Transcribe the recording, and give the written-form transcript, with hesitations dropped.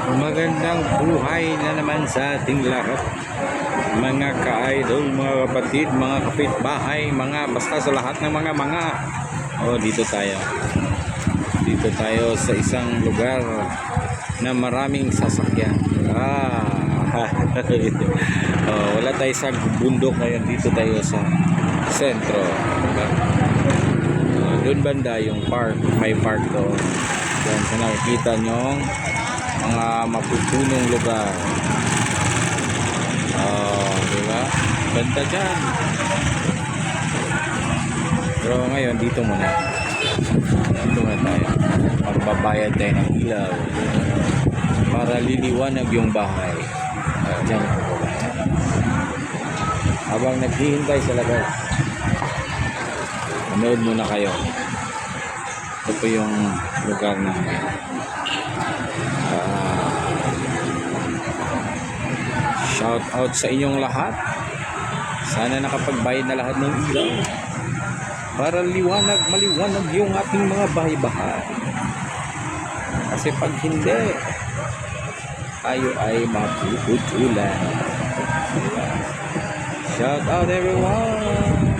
Magandang buhay na naman sa ating lahat, mga ka-idol, mga kapatid, mga kapitbahay, mga basta sa lahat ng mga dito tayo sa isang lugar na maraming sasakyan. Wala tayo sa bundok ngayon, dito tayo sa sentro. Doon banda yung park, may park doon. Yan, sa nakikita nyo mga mapupunong lugar. Diba? Ganda dyan. Pero ngayon dito muna tayo. Magbabayad tayo ng ilaw para liliwanag yung bahay. Dyan habang naghihintay sa labas, manood muna kayo. Ito po yung lugar namin. Shout out sa inyong lahat. Sana nakapagbayad na lahat ng ilaw para maliwanag yung ating mga bahay-bahay. Kasi pag hindi, tayo ay mapuputulan. Shout out everyone.